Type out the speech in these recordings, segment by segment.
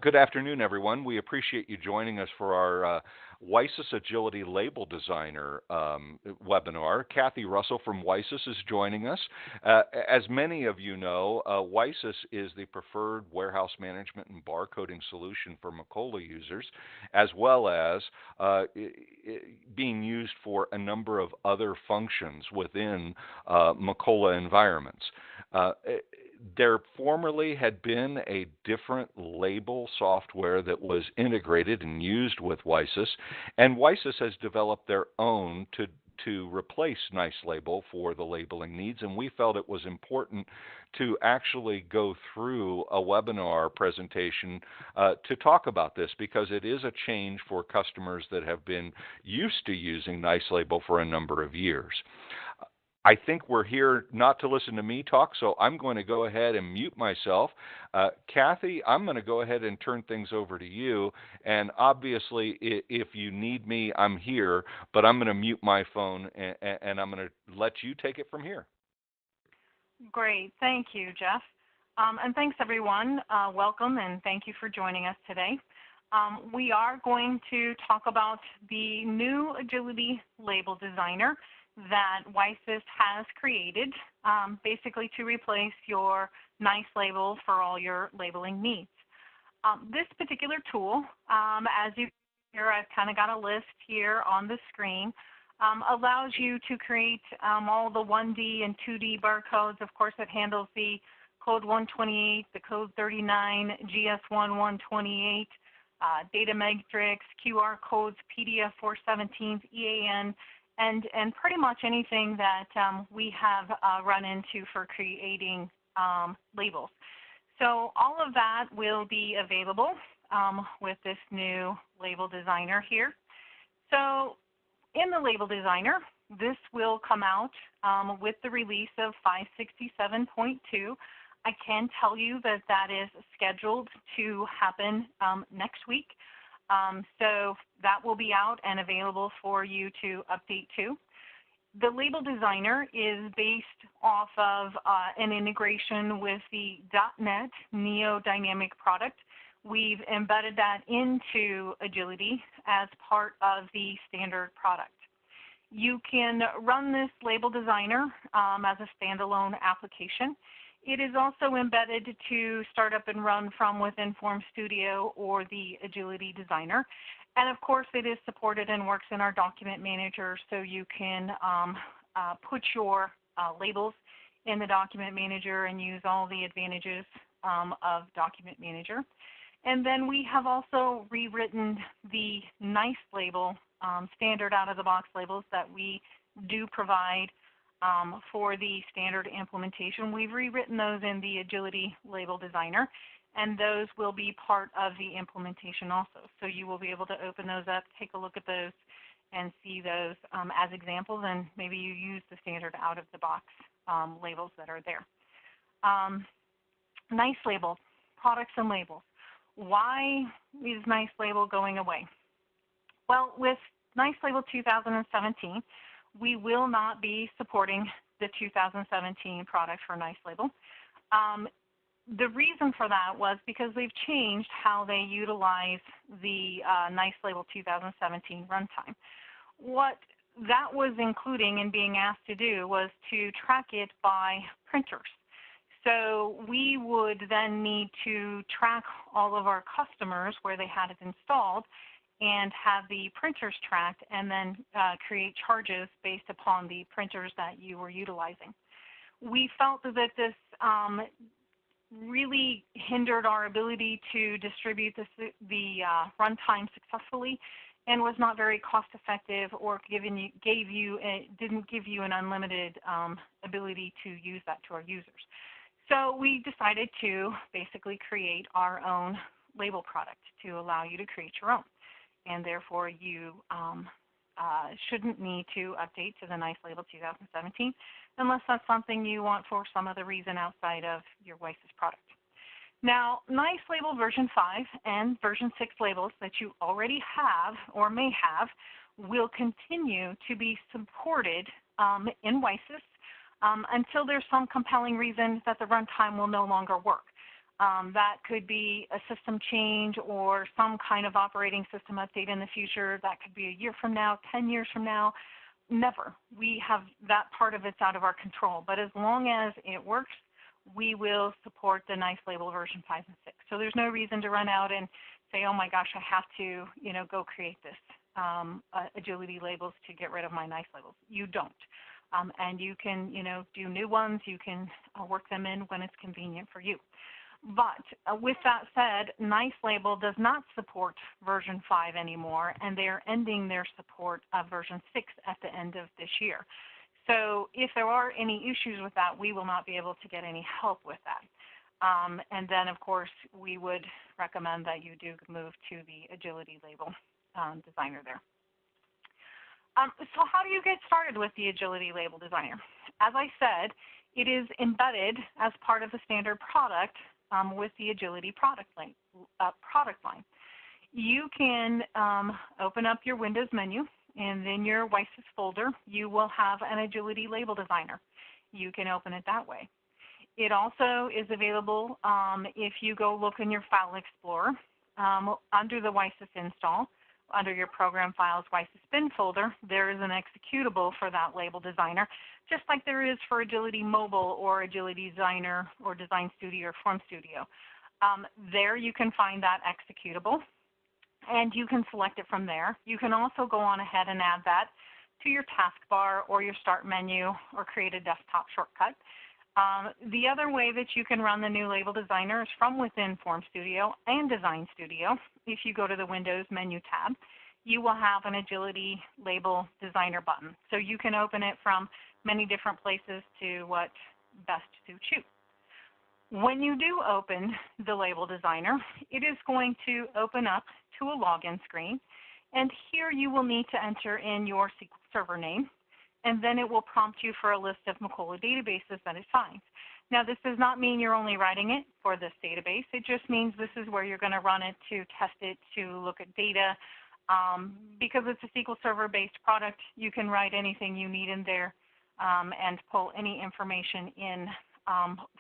Good afternoon, everyone. We appreciate you joining us for our WiSys Agility Label Designer webinar. Kathie Russel from WiSys is joining us. As many of you know, WiSys is the preferred warehouse management and barcoding solution for Macola users, as well as being used for a number of other functions within Macola environments. There formerly had been a different label software that was integrated and used with WiSys, and WiSys has developed their own to replace NiceLabel for the labeling needs, and we felt it was important to actually go through a webinar presentation to talk about this, because it is a change for customers that have been used to using NiceLabel for a number of years. I think we're here not to listen to me talk, so I'm going to go ahead and mute myself. Kathie, I'm going to go ahead and turn things over to you. And obviously, if you need me, I'm here, but I'm going to mute my phone and I'm going to let you take it from here. Great. Thank you, Jeff. And thanks, everyone. Welcome, and thank you for joining us today. We are going to talk about the new Agility Label Designer that WiSys has created, basically to replace your NiceLabel for all your labeling needs. This particular tool, as you hear, I've kind of got a list here on the screen, allows you to create all the 1D and 2D barcodes. Of course, it handles the code 128, the code 39, GS1 128, data matrix, QR codes, PDF 417s, EAN, and pretty much anything that we have run into for creating labels. So all of that will be available with this new label designer here. So in the label designer, this will come out with the release of 567.2. I can tell you that that is scheduled to happen next week. So that will be out and available for you to update to. The label designer is based off of an integration with the .NET Neo Dynamic product. We've embedded that into Agility as part of the standard product. You can run this label designer as a standalone application. It is also embedded to start up and run from within Form Studio or the Agility Designer. And of course, it is supported and works in our document manager, so you can put your labels in the document manager and use all the advantages of document manager. And then we have also rewritten the NiceLabel standard out-of-the-box labels that we do provide for the standard implementation. We've rewritten those in the Agility Label Designer, and those will be part of the implementation also. So you will be able to open those up, take a look at those, and see those as examples, and maybe you use the standard out-of-the-box labels that are there. NiceLabel, products and labels. Why is NiceLabel going away? Well, with NiceLabel 2017, we will not be supporting the 2017 product for NiceLabel. The reason for that was because they've changed how they utilize the NiceLabel 2017 runtime. What that was including and being asked to do was to track it by printers. So we would then need to track all of our customers where they had it installed and have the printers tracked, and then create charges based upon the printers that you were utilizing. We felt that this really hindered our ability to distribute the runtime successfully, and was not very cost effective, or didn't give you an unlimited ability to use that to our users. So we decided to basically create our own label product to allow you to create your own. And therefore, you shouldn't need to update to the NiceLabel 2017 unless that's something you want for some other reason outside of your WiSys product. Now, NiceLabel version 5 and version 6 labels that you already have or may have will continue to be supported in WiSys until there's some compelling reason that the runtime will no longer work. That could be a system change or some kind of operating system update in the future. That could be a year from now, 10 years from now. Never. We have that part of it's out of our control. But as long as it works, we will support the NiceLabel version 5 and 6. So there's no reason to run out and say, oh my gosh, I have to, go create this agility labels to get rid of my NiceLabels. You don't. And you can, do new ones. You can work them in when it's convenient for you. But with that said, NiceLabel does not support version 5 anymore, and they are ending their support of version 6 at the end of this year. So if there are any issues with that, we will not be able to get any help with that. And then, of course, we would recommend that you do move to the Agility Label Designer there. So how do you get started with the Agility Label Designer? As I said, it is embedded as part of the standard product with the Agility product line. You can open up your Windows menu, and in your WiSys folder, you will have an Agility Label Designer. You can open it that way. It also is available if you go look in your File Explorer under the WiSys install. Under your Program Files WiSys bin folder, there is an executable for that label designer, just like there is for Agility Mobile or Agility Designer or Design Studio or Form Studio. There you can find that executable, and you can select it from there. You can also go on ahead and add that to your taskbar or your Start menu or create a desktop shortcut. The other way that you can run the new label designer is from within Form Studio and Design Studio. If you go to the Windows menu tab, you will have an Agility Label Designer button. So you can open it from many different places to what best suits you. When you do open the label designer, it is going to open up to a login screen. And here you will need to enter in your SQL Server name, and then it will prompt you for a list of Macola databases that it finds. Now, this does not mean you're only writing it for this database. It just means this is where you're going to run it to test it, to look at data. Because it's a SQL Server-based product, you can write anything you need in there and pull any information in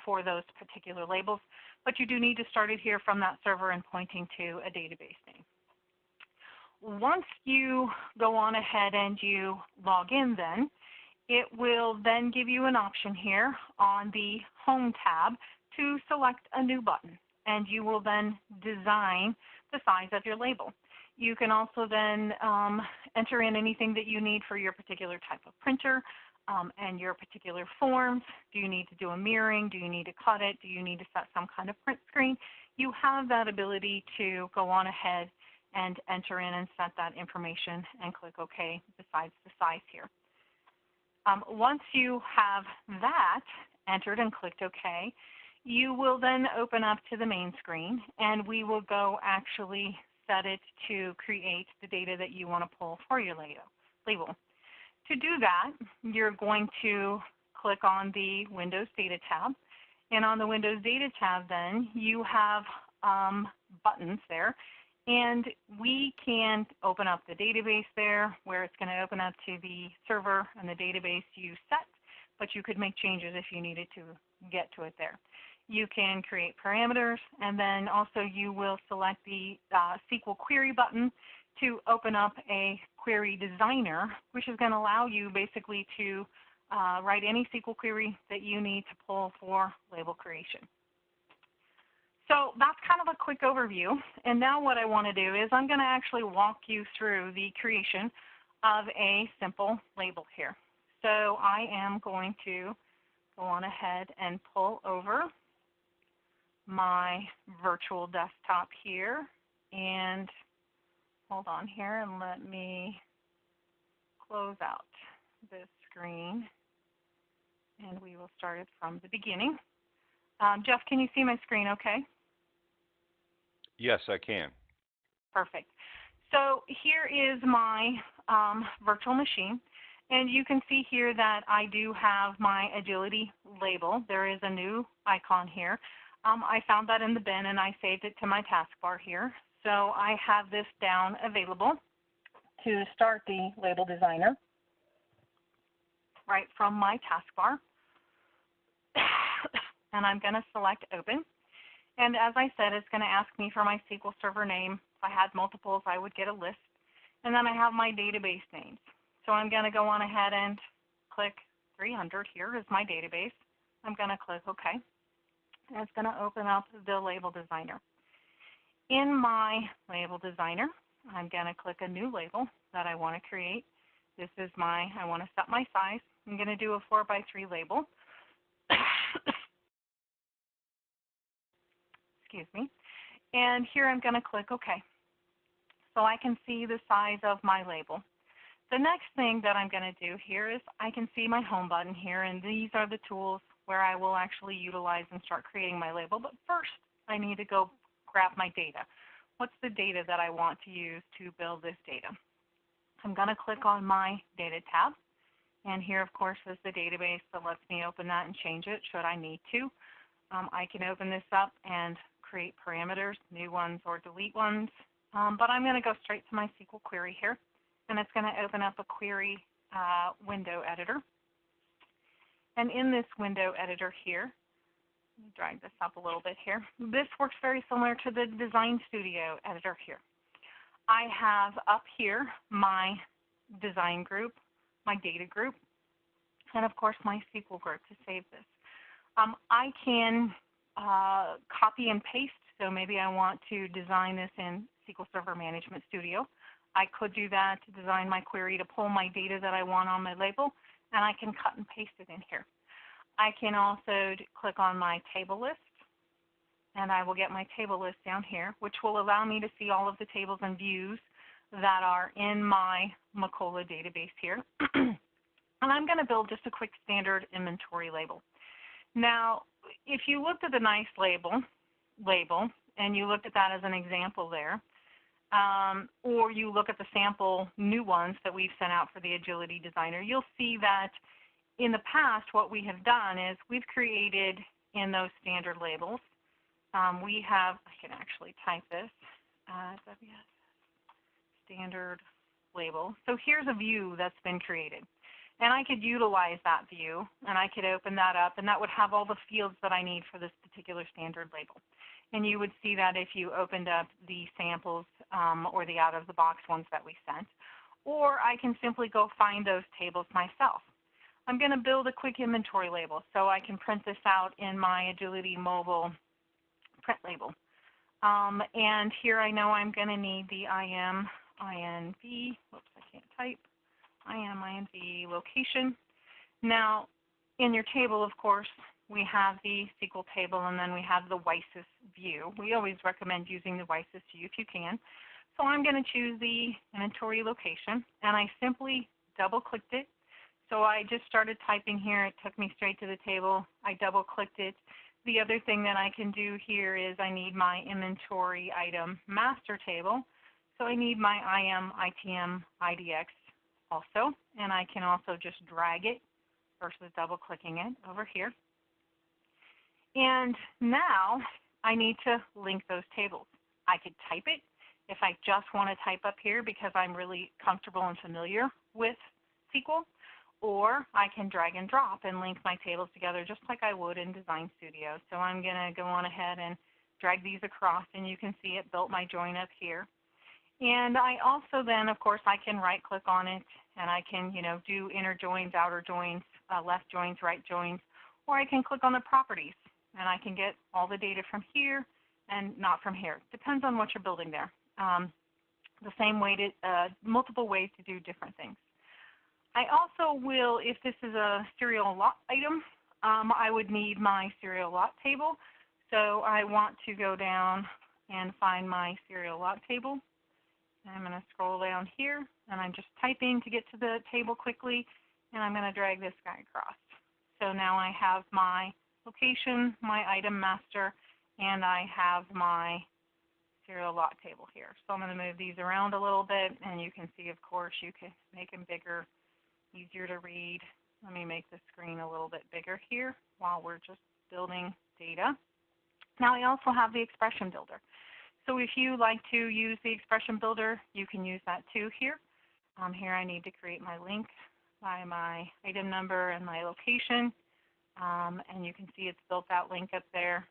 for those particular labels. But you do need to start it here from that server and pointing to a database name. Once you go on ahead and you log in then, it will then give you an option here on the Home tab to select a new button, and you will then design the size of your label. You can also then enter in anything that you need for your particular type of printer and your particular forms. Do you need to do a mirroring? Do you need to cut it? Do you need to set some kind of print screen? You have that ability to go on ahead and enter in and set that information and click OK besides the size here. Once you have that entered and clicked OK, you will then open up to the main screen, and we will go actually set it to create the data that you want to pull for your label. To do that, you're going to click on the Windows Data tab, and on the Windows Data tab then you have buttons there. And we can open up the database there where it's going to open up to the server and the database you set, but you could make changes if you needed to get to it there. You can create parameters, and then also you will select the SQL Query button to open up a query designer, which is going to allow you basically to write any SQL query that you need to pull for label creation. So that's kind of a quick overview, and now what I want to do is I'm going to actually walk you through the creation of a simple label here. So I am going to go on ahead and pull over my virtual desktop here, and hold on here and let me close out this screen, and we will start it from the beginning. Jeff, can you see my screen okay? Yes, I can. Perfect. So here is my virtual machine, and you can see here that I do have my Agility label. There is a new icon here. I found that in the bin, and I saved it to my taskbar here. So I have this down available to start the label designer right from my taskbar. And I'm going to select Open. And as I said, it's going to ask me for my SQL Server name. If I had multiples, I would get a list. And then I have my database names. So I'm going to go on ahead and click 300 here is my database. I'm going to click OK. And it's going to open up the label designer. In my label designer, I'm going to click a new label that I want to create. This is I want to set my size. I'm going to do a 4x3 label. Excuse me. And here I'm going to click OK. So I can see the size of my label. The next thing that I'm going to do here is I can see my home button here, and these are the tools where I will actually utilize and start creating my label. But first, I need to go grab my data. What's the data that I want to use to build this data? I'm going to click on my data tab. And here, of course, is the database that lets me open that and change it should I need to. I can open this up and create parameters, new ones or delete ones. But I'm going to go straight to my SQL query here. And it's going to open up a query window editor. And in this window editor here, let me drag this up a little bit here. This works very similar to the Design Studio editor here. I have up here my design group, my data group, and of course my SQL group to save this. I can copy and paste, so maybe I want to design this in SQL Server Management Studio. I could do that to design my query to pull my data that I want on my label, and I can cut and paste it in here. I can also click on my table list, and I will get my table list down here, which will allow me to see all of the tables and views that are in my Macola database here. And I'm going to build just a quick standard inventory label. Now, if you looked at the NiceLabel label, and you looked at that as an example there, or you look at the sample new ones that we've sent out for the Agility Designer, you'll see that in the past what we have done is we've created in those standard labels, we have, I can actually type this, standard label. So here's a view that's been created. And I could utilize that view, and I could open that up, and that would have all the fields that I need for this particular standard label. And you would see that if you opened up the samples or the out-of-the-box ones that we sent. Or I can simply go find those tables myself. I'm going to build a quick inventory label, so I can print this out in my Agility Mobile print label. And here I know I'm going to need the IM/INV, whoops, I can't type, IM/INV location. Now, in your table, of course, we have the SQL table, and then we have the WiSys view. We always recommend using the WiSys view if you can. So I'm going to choose the inventory location, and I simply double-clicked it. So I just started typing here. It took me straight to the table. I double-clicked it. The other thing that I can do here is I need my inventory item master table. So I need my IM, ITM, IDX also, and I can also just drag it versus double-clicking it over here. And now I need to link those tables. I could type it if I just want to type up here because I'm really comfortable and familiar with SQL, or I can drag and drop and link my tables together just like I would in Design Studio. So I'm going to go on ahead and drag these across, and you can see it built my join up here. And I also then, of course, I can right-click on it, and I can, do inner joins, outer joins, left joins, right joins, or I can click on the properties, and I can get all the data from here and not from here. Depends on what you're building there. The same way to, multiple ways to do different things. I also will, if this is a serial lot item, I would need my serial lot table. So I want to go down and find my serial lot table. I'm going to scroll down here, and I'm just typing to get to the table quickly, and I'm going to drag this guy across. So now I have my location, my item master, and I have my serial lot table here. So I'm going to move these around a little bit, and you can see, of course, you can make them bigger, easier to read. Let me make the screen a little bit bigger here while we're just building data. Now I also have the expression builder. So if you like to use the expression builder, you can use that too here. Here I need to create my link by my item number and my location. And you can see it's built that link up there.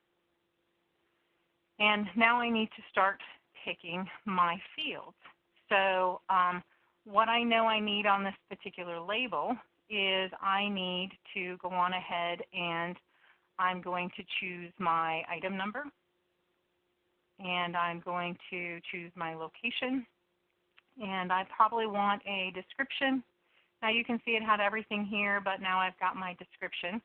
And now I need to start picking my fields. So what I know I need on this particular label is I need to go on ahead and I'm going to choose my item number, and I'm going to choose my location, and I probably want a description. Now you can see it had everything here, but now I've got my description.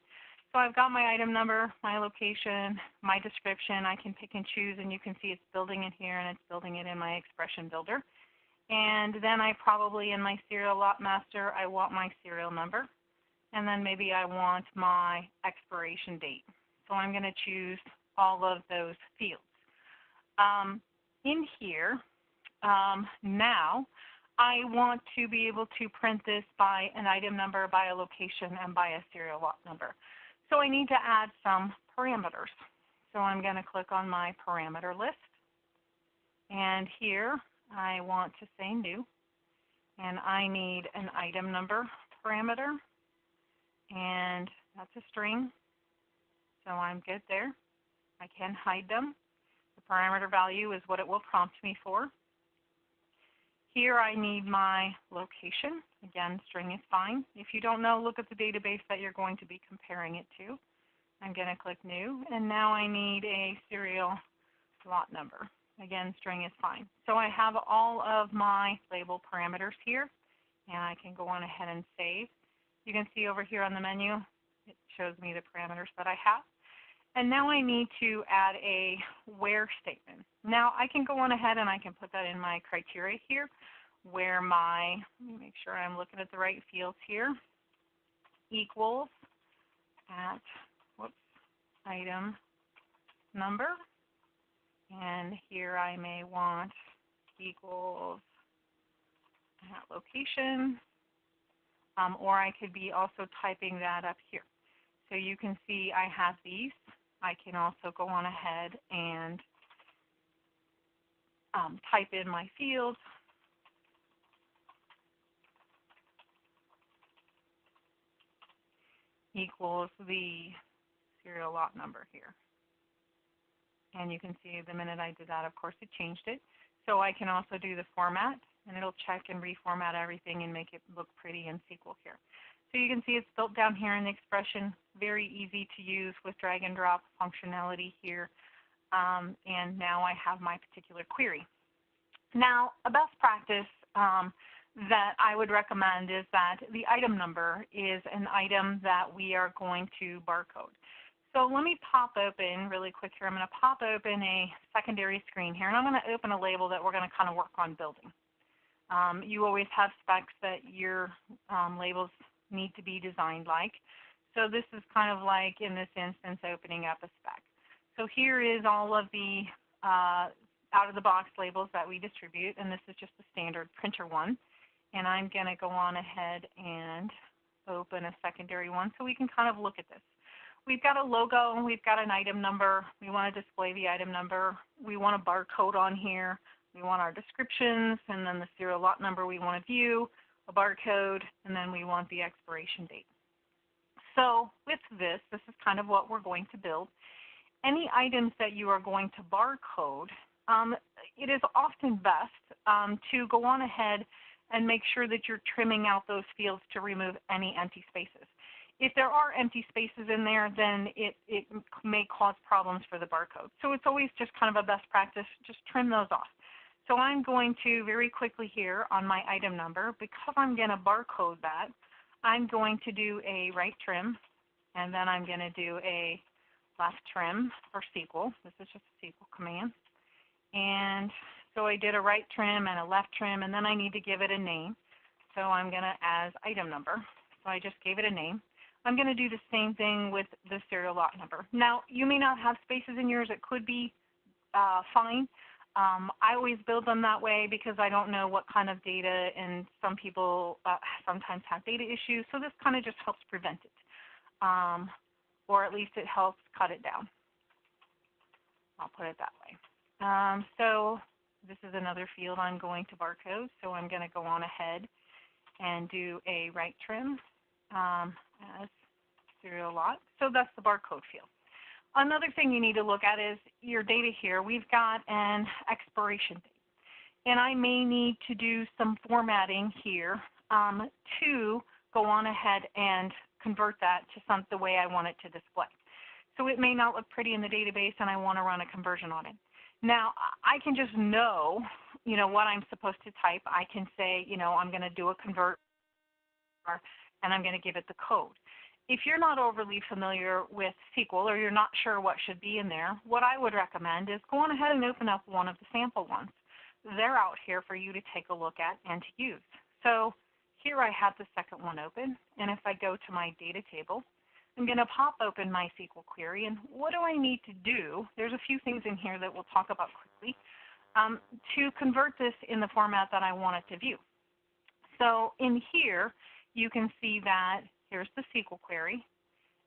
So I've got my item number, my location, my description. I can pick and choose, and you can see it's building it here, and it's building it in my expression builder. And then I probably, in my serial lot master, I want my serial number. And then maybe I want my expiration date. So I'm going to choose all of those fields. In here, now, I want to be able to print this by an item number, by a location, and by a serial lot number. So I need to add some parameters. So I'm going to click on my parameter list. And here I want to say new. And I need an item number parameter. And that's a string. So I'm good there. I can hide them. The parameter value is what it will prompt me for. Here I need my location. Again, string is fine. If you don't know, look at the database that you're going to be comparing it to. I'm going to click new, and now I need a serial lot number. Again, string is fine. So I have all of my label parameters here, and I can go on ahead and save. You can see over here on the menu, it shows me the parameters that I have. And now I need to add a where statement. Now I can go on ahead and I can put that in my criteria here, where my, let me make sure I'm looking at the right fields here, equals at, item number. And here I may want equals at location, or I could be also typing that up here. So you can see I have these. I can also go on ahead and type in my fields. Equals the serial lot number here. And you can see the minute I did that, of course, it changed it. So I can also do the format, and it'll check and reformat everything and make it look pretty in SQL here. So you can see it's built down here in the expression, very easy to use with drag and drop functionality here. And now I have my particular query. Now, a best practice that I would recommend is that the item number is an item that we are going to barcode. So let me pop open really quick here. I'm going to pop open a secondary screen here, and I'm going to open a label that we're going to kind of work on building. You always have specs that your labels need to be designed like. So this is kind of like, in this instance, opening up a spec. So here is all of the out-of-the-box labels that we distribute, and this is just the standard printer one. And I'm going to go on ahead and open a secondary one so we can kind of look at this. We've got a logo, and we've got an item number. We want to display the item number. We want a barcode on here. We want our descriptions, and then the serial lot number we want to view, a barcode, and then we want the expiration date. So with this is kind of what we're going to build. Any items that you are going to barcode, it is often best to go on ahead and make sure that you're trimming out those fields to remove any empty spaces. If there are empty spaces in there, then it may cause problems for the barcode. So it's always just kind of a best practice, just trim those off. So I'm going to very quickly here on my item number, because I'm going to barcode that, I'm going to do a right trim, and then I'm going to do a left trim for SQL. This is just a SQL command. And so I did a right trim and a left trim, and then I need to give it a name. So I'm going to as item number. So I just gave it a name. I'm going to do the same thing with the serial lot number. Now, you may not have spaces in yours. It could be fine. I always build them that way because I don't know what kind of data, and some people sometimes have data issues. So this kind of just helps prevent it, or at least it helps cut it down. I'll put it that way. So this is another field I'm going to barcode. So I'm going to go on ahead and do a right trim as serial lot. So that's the barcode field. Another thing you need to look at is your data here. We've got an expiration date. And I may need to do some formatting here to go on ahead and convert that to the way I want it to display. So it may not look pretty in the database, and I want to run a conversion on it. Now, I can just know, what I'm supposed to type. I can say, I'm going to do a convert, and I'm going to give it the code. If you're not overly familiar with SQL or you're not sure what should be in there, what I would recommend is go on ahead and open up one of the sample ones. They're out here for you to take a look at and to use. So here I have the second one open, and if I go to my data table, I'm going to pop open my SQL query, and what do I need to do? There's a few things in here that we'll talk about quickly to convert this in the format that I want it to view. So in here, you can see that here's the SQL query,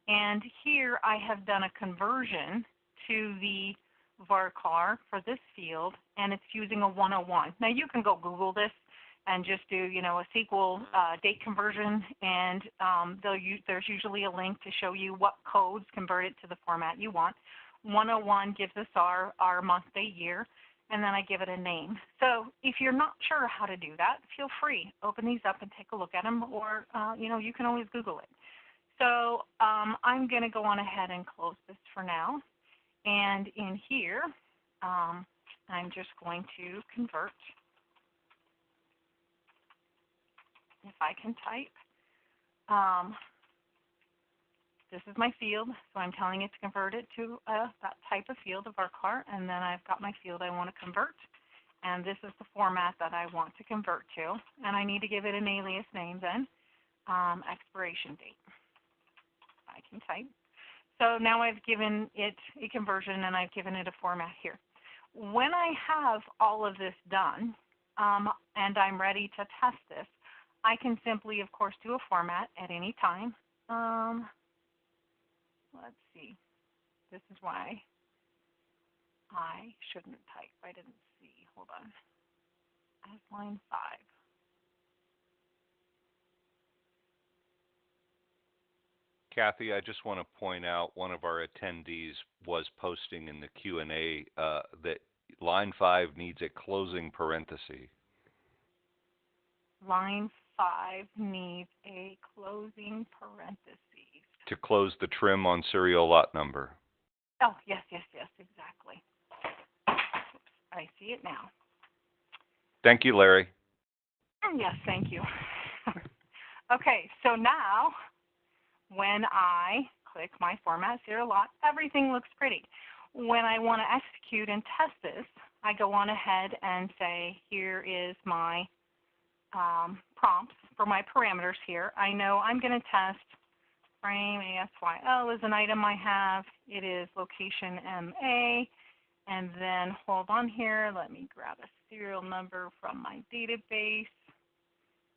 and here I have done a conversion to the varchar for this field, and it's using a 101. Now you can go Google this and just do, a SQL date conversion, and there's usually a link to show you what codes convert it to the format you want. 101 gives us our month, day, year, and then I give it a name. So if you're not sure how to do that, feel free. Open these up and take a look at them, or you can always Google it. So I'm going to go on ahead and close this for now. And in here, I'm just going to convert, if I can type. This is my field, so I'm telling it to convert it to that type of field of varchar, and then I've got my field I want to convert, and this is the format that I want to convert to, and I need to give it an alias name then, expiration date. I can type. So now I've given it a conversion, and I've given it a format here. When I have all of this done, and I'm ready to test this, I can simply, of course, do a format at any time. Let's see. This is why I shouldn't type. I didn't see. Hold on. As line 5. Kathie, I just want to point out one of our attendees was posting in the Q&A that line 5 needs a closing parenthesis. Line 5 needs a closing parenthesis. To close the trim on serial lot number. Oh, yes, exactly. I see it now. Thank you, Larry. Yes, thank you. Okay, so now when I click my format serial lot, everything looks pretty. When I want to execute and test this, I go on ahead and say, here is my prompts for my parameters here. I know I'm going to test frame ASYL is an item I have. It is location MA. And then hold on here. Let me grab a serial number from my database.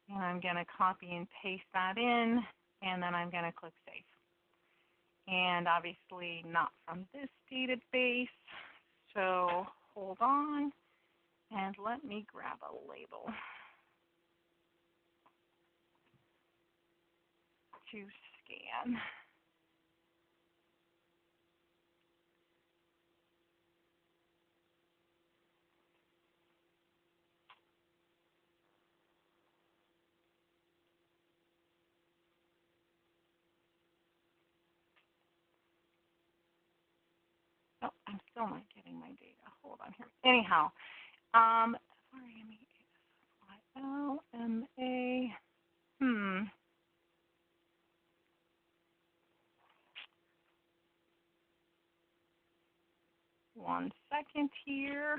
And I'm going to copy and paste that in. And then I'm going to click Save. And obviously not from this database. So hold on. And let me grab a label to scan. Oh, I'm still not getting my data. Hold on here. Anyhow, LMA. One second here.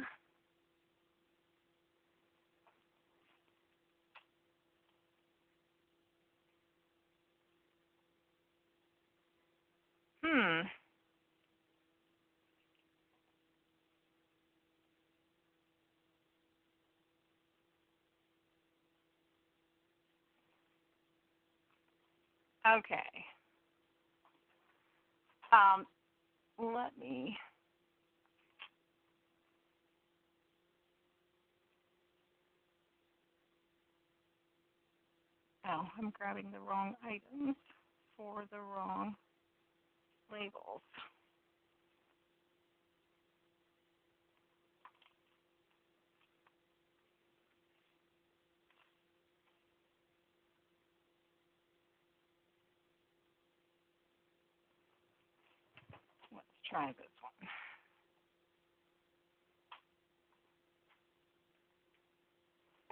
Okay. Let me. Oh, I'm grabbing the wrong items for the wrong labels. try this one.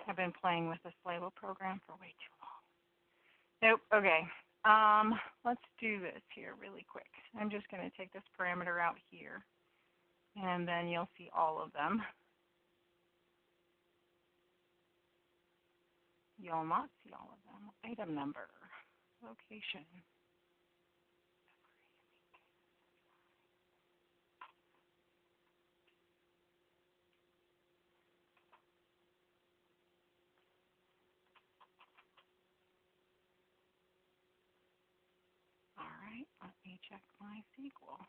I've been playing with this label program for way too long. Nope, okay. Let's do this here really quick. I'm just going to take this parameter out here, and then you'll see all of them. You'll not see all of them. Item number, location. All right, let me check my SQL.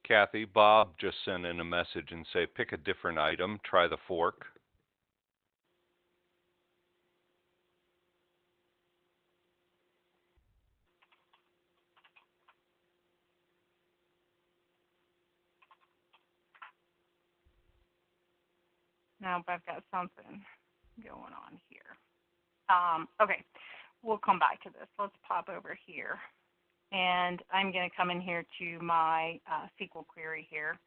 Kathie, Bob just sent in a message and say, pick a different item, try the fork. Nope, I've got something going on here. Okay, we'll come back to this. Let's pop over here. And I'm going to come in here to my SQL query here.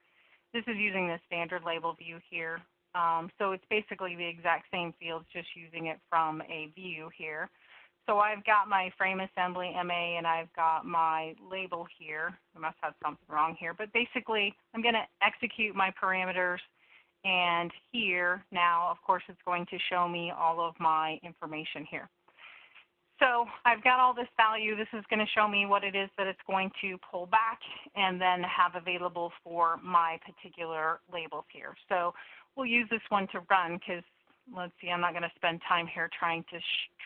This is using the standard label view here. So it's basically the exact same fields, just using it from a view here. So I've got my frame assembly MA, and I've got my label here. I must have something wrong here. But basically, I'm going to execute my parameters. And here now, of course, it's going to show me all of my information here. So I've got all this value. This is going to show me what it is that it's going to pull back and then have available for my particular labels here. So we'll use this one to run because, let's see, I'm not going to spend time here trying to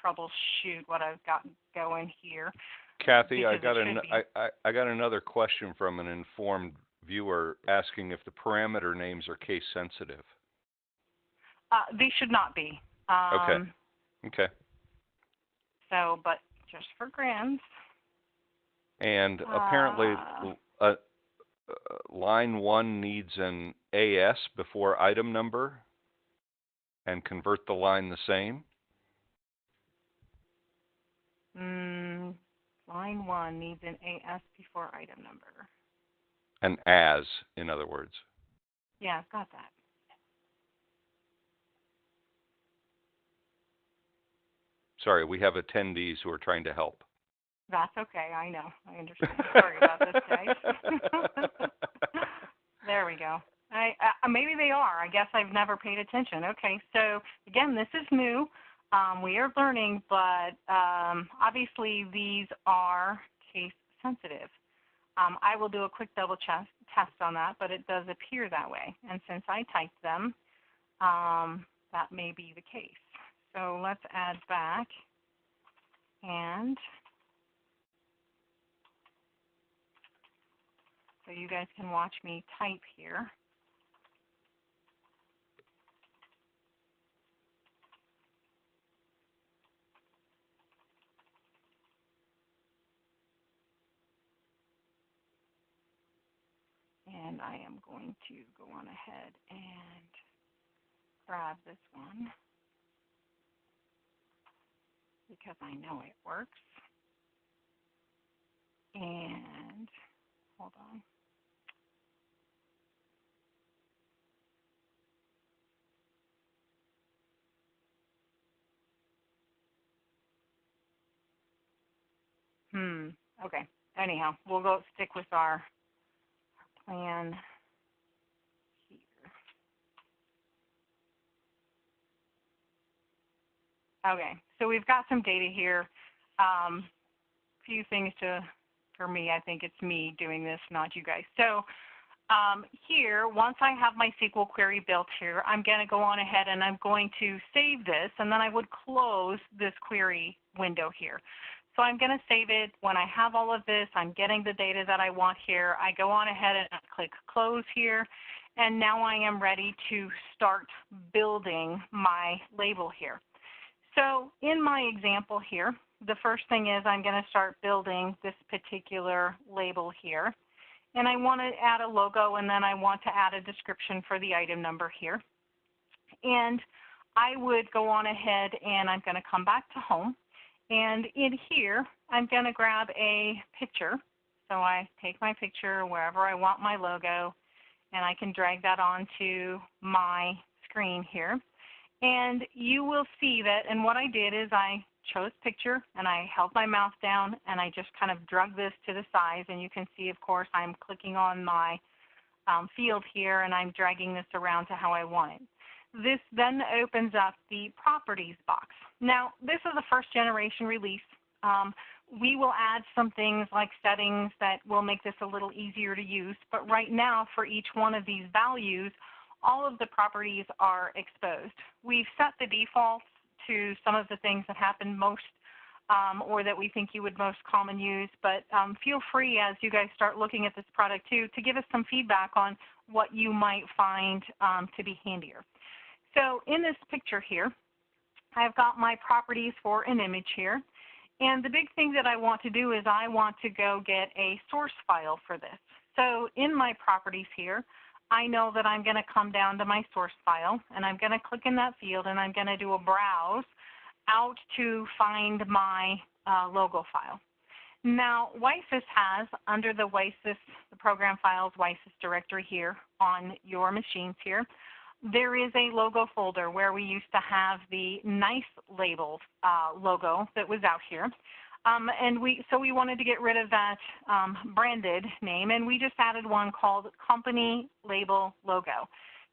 troubleshoot what I've got going here. Kathie, I got another question from an informed viewer asking if the parameter names are case sensitive. They should not be. Okay. Okay. So, but just for grins. And apparently, line 1 needs an AS before item number and convert the line the same. Line 1 needs an AS before item number. An as, in other words. Yeah, I've got that. Sorry, we have attendees who are trying to help. That's okay. I know. I understand. Sorry about this, guys. There we go. Maybe they are. I guess I've never paid attention. Okay, so again, this is new. We are learning, but obviously these are case sensitive. I will do a quick double test on that, but it does appear that way. And since I typed them, that may be the case. So let's add back, and so you guys can watch me type here. And I am going to go on ahead and grab this one, because I know it works. And hold on. Okay. Anyhow, we'll go stick with our plan here. Okay, so we've got some data here. Few things for me, I think it's me doing this, not you guys. So here, once I have my SQL query built here, I'm going to go on ahead and I'm going to save this, and then I would close this query window here. So I'm going to save it. When I have all of this, I'm getting the data that I want here. I go on ahead and I click close here, and now I am ready to start building my label here. So in my example here, the first thing is I'm going to start building this particular label here. And I want to add a logo, and then I want to add a description for the item number here. And I would go on ahead and I'm going to come back to home. And in here, I'm going to grab a picture. So I take my picture wherever I want my logo, and I can drag that onto my screen here. And you will see that, and what I did is I chose picture, and I held my mouse down, and I just kind of drug this to the size. And you can see, of course, I'm clicking on my field here, and I'm dragging this around to how I want it. This then opens up the properties box. Now, this is a first generation release. We will add some things like settings that will make this a little easier to use, but right now for each one of these values, all of the properties are exposed. We've set the defaults to some of the things that happen most or that we think you would most common use, but feel free as you guys start looking at this product too to give us some feedback on what you might find to be handier. So in this picture here, I've got my properties for an image here. And the big thing that I want to do is I want to go get a source file for this. So in my properties here, I know that I'm going to come down to my source file, and I'm going to click in that field, and I'm going to do a browse out to find my logo file. Now, WiSys has, under the WiSys, the program files WiSys directory here on your machines here, there is a logo folder where we used to have the NiceLabel logo that was out here. So we wanted to get rid of that branded name, and we just added one called Company Label Logo.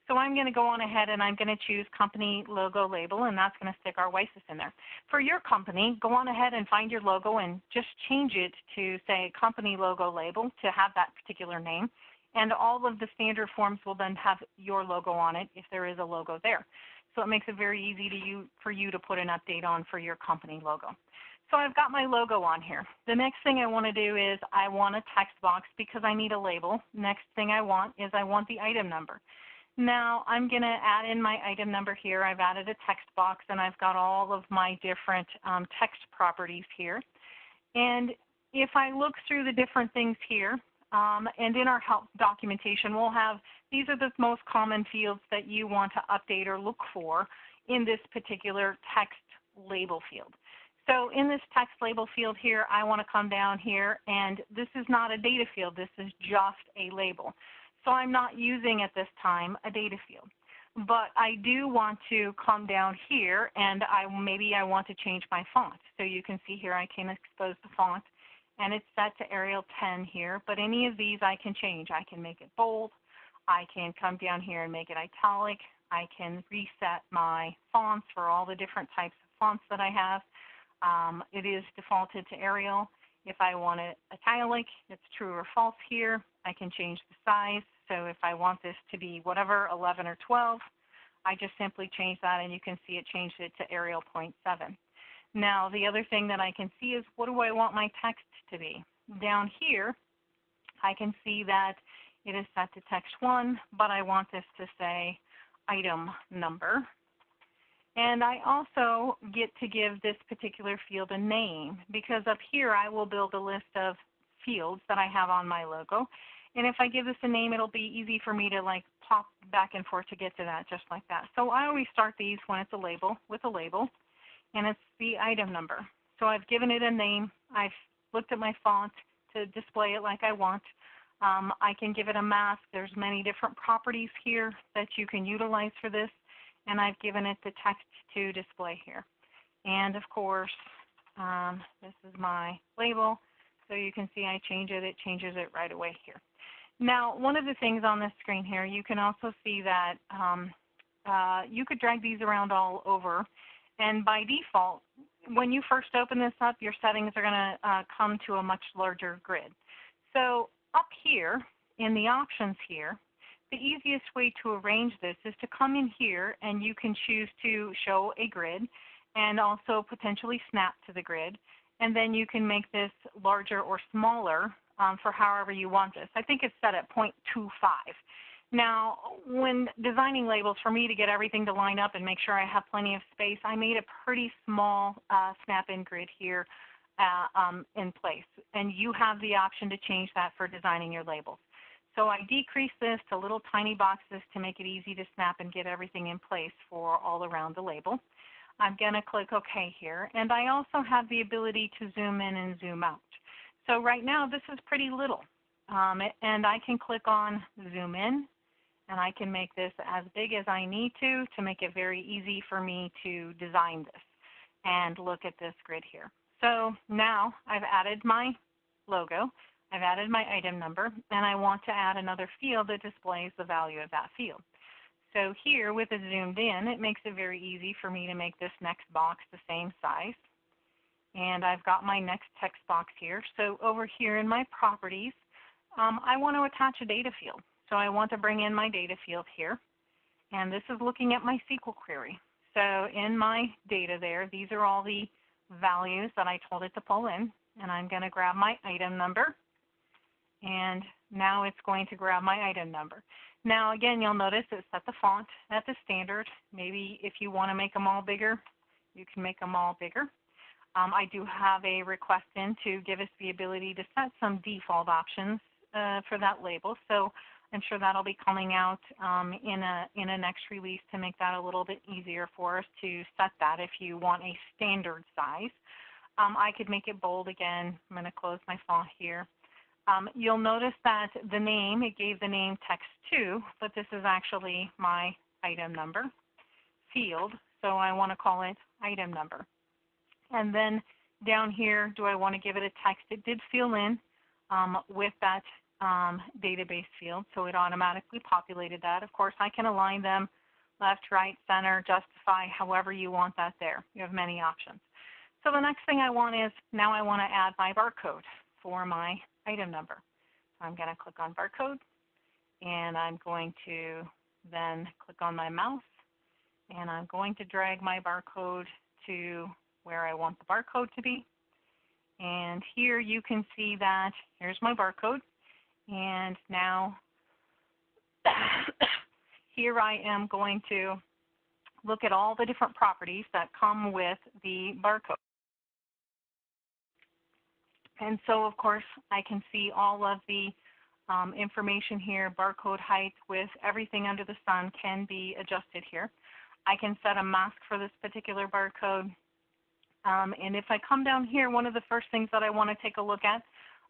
So I'm going to go on ahead and I'm going to choose Company Logo Label, and that's going to stick our WiSys in there. For your company, go on ahead and find your logo and just change it to, say, Company Logo Label to have that particular name. And all of the standard forms will then have your logo on it if there is a logo there. So it makes it very easy for you to put an update on for your company logo. So I've got my logo on here. The next thing I want to do is I want a text box because I need a label. Next thing I want is I want the item number. Now I'm going to add in my item number here. I've added a text box, and I've got all of my different text properties here. And if I look through the different things here, and in our help documentation, we'll have, these are the most common fields that you want to update or look for in this particular text label field. So in this text label field here, I want to come down here, and this is not a data field. This is just a label. So I'm not using at this time a data field. But I do want to come down here, and maybe I want to change my font. So you can see here I can expose the font, and it's set to Arial 10 here, but any of these I can change. I can make it bold. I can come down here and make it italic. I can reset my fonts for all the different types of fonts that I have. It is defaulted to Arial. If I want it italic, it's true or false here. I can change the size. So if I want this to be whatever, 11 or 12, I just simply change that, and you can see it changed it to Arial 0.7. Now, the other thing that I can see is what do I want my text to be? Down here, I can see that it is set to text 1, but I want this to say item number. And I also get to give this particular field a name, because up here I will build a list of fields that I have on my logo. And if I give this a name, it'll be easy for me to like pop back and forth to get to that, just like that. So I always start these when it's a label with a label, and it's the item number. So I've given it a name. I've looked at my font to display it like I want. I can give it a mask. There's many different properties here that you can utilize for this, and I've given it the text to display here. And of course, this is my label. So you can see I change it. It changes it right away here. Now, one of the things on this screen here, you can also see that you could drag these around all over. And by default, when you first open this up, your settings are going to come to a much larger grid. So up here in the options here, the easiest way to arrange this is to come in here, and you can choose to show a grid and also potentially snap to the grid. And then you can make this larger or smaller for however you want this. I think it's set at 0.25. Now, when designing labels, for me to get everything to line up and make sure I have plenty of space, I made a pretty small snap-in grid here in place. And you have the option to change that for designing your labels. So I decrease this to little tiny boxes to make it easy to snap and get everything in place for all around the label. I'm going to click OK here, and I also have the ability to zoom in and zoom out. So right now this is pretty little, and I can click on zoom in, and I can make this as big as I need to make it very easy for me to design this. And look at this grid here. So now I've added my logo, I've added my item number, and I want to add another field that displays the value of that field. So here with it zoomed in, it makes it very easy for me to make this next box the same size. And I've got my next text box here. So over here in my properties, I want to attach a data field. So I want to bring in my data field here. And this is looking at my SQL query. So in my data there, these are all the values that I told it to pull in. And I'm going to grab my item number. And now it's going to grab my item number. Now again, you'll notice it set the font at the standard. Maybe if you want to make them all bigger, you can make them all bigger. I do have a request in to give us the ability to set some default options for that label. So I'm sure that'll be coming out in a next release to make that a little bit easier for us to set that if you want a standard size. I could make it bold again. I'm going to close my font here. You'll notice that the name, it gave the name text2, but this is actually my item number field, so I want to call it item number. And then down here, do I want to give it a text? It did fill in with that database field, so it automatically populated that. Of course, I can align them left, right, center, justify, however you want that there. You have many options. So the next thing I want is, now I want to add my barcode for my item number. So I'm going to click on barcode, and I'm going to then click on my mouse, and I'm going to drag my barcode to where I want the barcode to be. And here you can see that here's my barcode, and now here I am going to look at all the different properties that come with the barcode. And so, of course, I can see all of the information here, barcode height, width, everything under the sun can be adjusted here. I can set a mask for this particular barcode. And if I come down here, one of the first things that I want to take a look at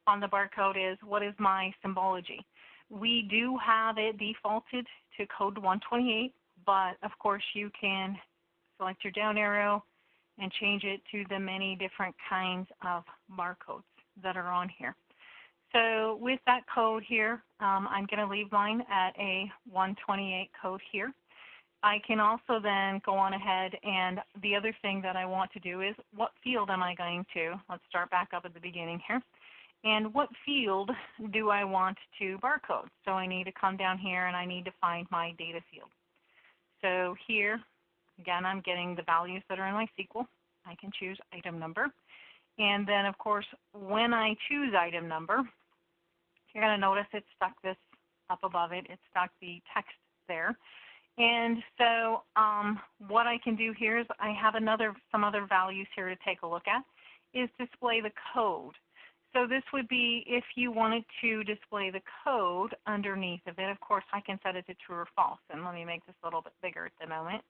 on the barcode is, what is my symbology? We do have it defaulted to code 128, but of course you can select your down arrow and change it to the many different kinds of barcodes that are on here. So with that code here, I'm going to leave mine at a 128 code here. I can also then go on ahead, and the other thing that I want to do is, what field am I going to? Let's start back up at the beginning here. And what field do I want to barcode? So I need to come down here and I need to find my data field. So here, again, I'm getting the values that are in my SQL. I can choose item number. And then, of course, when I choose item number, you're going to notice it stuck this up above it. It stuck the text there. And so what I can do here is, I have some other values here to take a look at, is display the code. So this would be if you wanted to display the code underneath of it. Of course, I can set it to true or false. And let me make this a little bit bigger at the moment,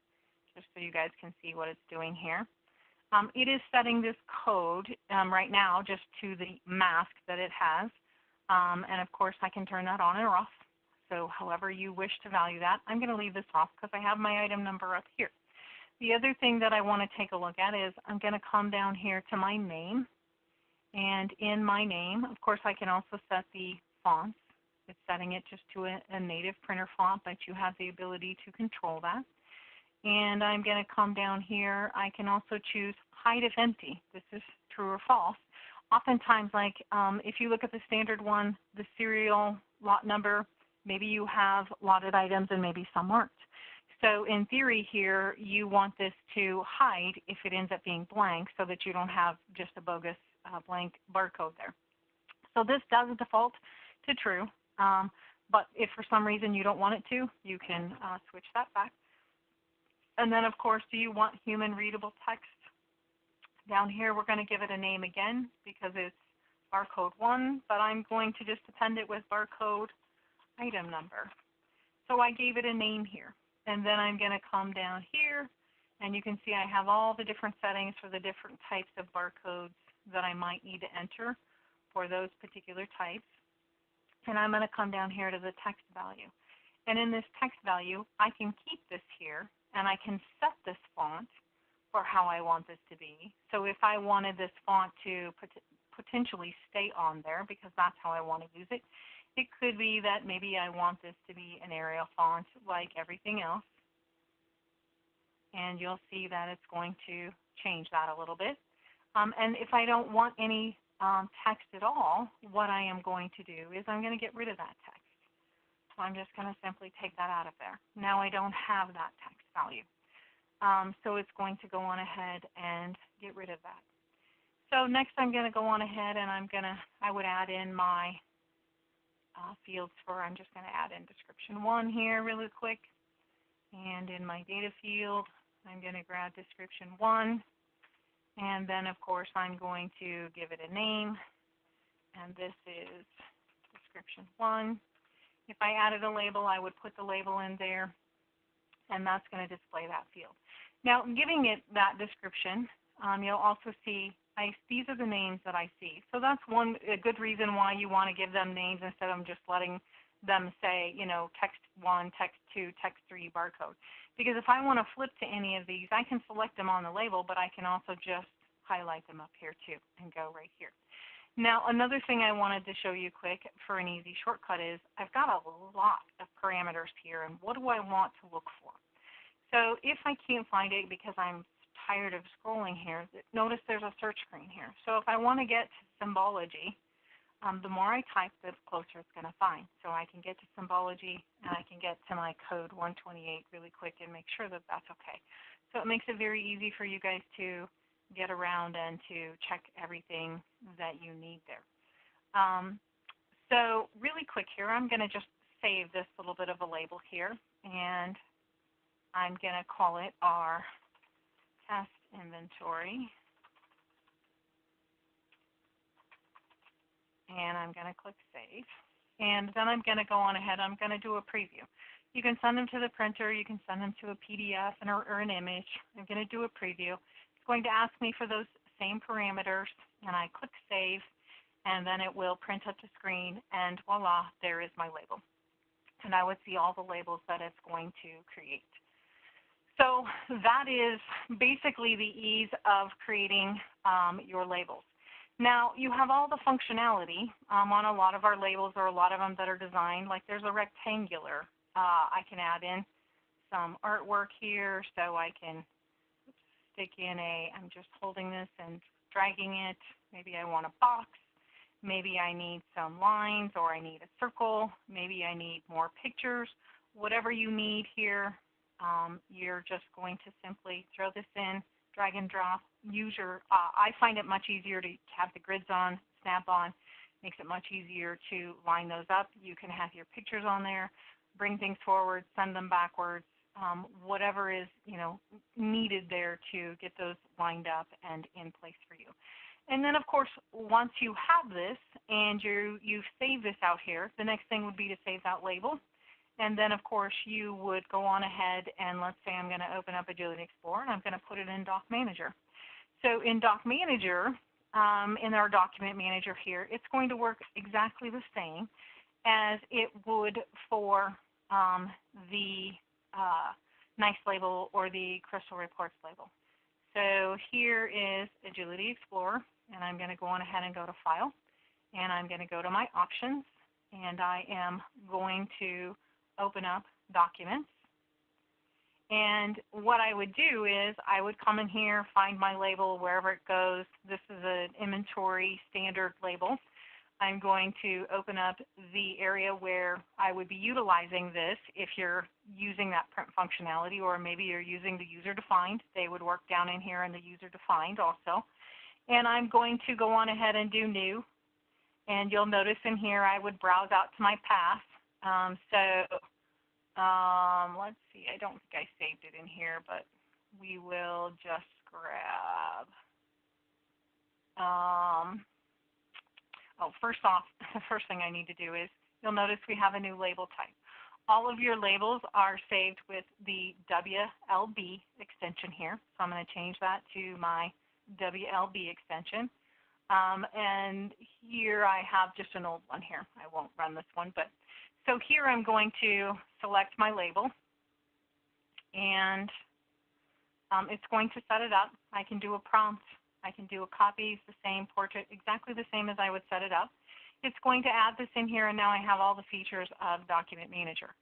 just so you guys can see what it's doing here. It is setting this code right now just to the mask that it has. And of course, I can turn that on or off. So however you wish to value that, I'm going to leave this off because I have my item number up here. The other thing that I want to take a look at is, I'm going to come down here to my name. And in my name, of course, I can also set the fonts. It's setting it just to a native printer font, but you have the ability to control that. And I'm going to come down here. I can also choose hide if empty. This is true or false. Oftentimes, like if you look at the standard one, the serial lot number, maybe you have lotted items and maybe some aren't. So in theory here, you want this to hide if it ends up being blank, so that you don't have just a bogus blank barcode there. So this does default to true, but if for some reason you don't want it to, you can switch that back. And then, of course, do you want human readable text? Down here, we're going to give it a name again because it's barcode 1, but I'm going to just append it with barcode item number. So I gave it a name here. And then I'm going to come down here, and you can see I have all the different settings for the different types of barcodes that I might need to enter for those particular types. And I'm going to come down here to the text value. And in this text value, I can keep this here, and I can set this font for how I want this to be. So if I wanted this font to potentially stay on there because that's how I want to use it, it could be that maybe I want this to be an Arial font like everything else. And you'll see that it's going to change that a little bit. And if I don't want any text at all, what I am going to do is I'm going to get rid of that text. So I'm just going to simply take that out of there. Now I don't have that text value. So it's going to go on ahead and get rid of that. So next I'm going to go on ahead and I would add in my fields for, I'm just going to add in description 1 here really quick. And in my data field, I'm going to grab description 1. And then, of course, I'm going to give it a name. And this is description 1. If I added a label, I would put the label in there. And that's going to display that field. Now, giving it that description, you'll also see these are the names that I see. So that's a good reason why you want to give them names instead of just letting them say, you know, text 1, text 2, text 3, barcode. Because if I want to flip to any of these, I can select them on the label, but I can also just highlight them up here too and go right here. Now, another thing I wanted to show you quick for an easy shortcut is I've got a lot of parameters here, and what do I want to look for? So if I can't find it because I'm tired of scrolling here, notice there's a search screen here. So if I want to get to Symbology, the more I type, the closer it's going to find. So I can get to Symbology, and I can get to my code 128 really quick and make sure that that's okay. So it makes it very easy for you guys to get around and to check everything that you need there. So really quick here, I'm going to just save this little bit of a label here, and I'm going to call it our test inventory. And I'm going to click Save. And then I'm going to go on ahead. I'm going to do a preview. You can send them to the printer. You can send them to a PDF or an image. I'm going to do a preview. It's going to ask me for those same parameters, and I click Save, and then it will print up the screen, and voila, there is my label. And I would see all the labels that it's going to create. So that is basically the ease of creating your labels. Now, you have all the functionality on a lot of our labels, or a lot of them that are designed. Like there's a rectangular. I can add in some artwork here, so I can stick in I'm just holding this and dragging it. Maybe I want a box. Maybe I need some lines, or I need a circle. Maybe I need more pictures. Whatever you need here, you're just going to simply throw this in, drag and drop. Use your, I find it much easier to have the grids on, snap on. Makes it much easier to line those up. You can have your pictures on there, bring things forward, send them backwards, whatever is needed there to get those lined up and in place for you. And then, of course, once you have this and you've saved this out here, the next thing would be to save that label. And then, of course, you would go on ahead and let's say I'm going to open up Agility Explorer and I'm going to put it in Doc Manager. So in Doc Manager, in our document manager here, it's going to work exactly the same as it would for the NiceLabel or the Crystal Reports label. So here is Agility Explorer, and I'm going to go on ahead and go to File, and I'm going to go to my Options, and I am going to open up Documents. And what I would do is I would come in here, find my label wherever it goes. This is an inventory standard label. I'm going to open up the area where I would be utilizing this if you're using that print functionality, or maybe you're using the user-defined. They would work down in here in the user-defined also. And I'm going to go on ahead and do New. And you'll notice in here I would browse out to my path. Let's see, I don't think I saved it in here, but we will just grab, first off, the first thing I need to do is you'll notice we have a new label type. All of your labels are saved with the WLB extension here. So I'm going to change that to my WLB extension. And here I have just an old one here. I won't run this one, but so here I'm going to select my label, and it's going to set it up. I can do a prompt. I can do a copy, the same portrait, exactly the same as I would set it up. It's going to add this in here, and now I have all the features of Document Manager.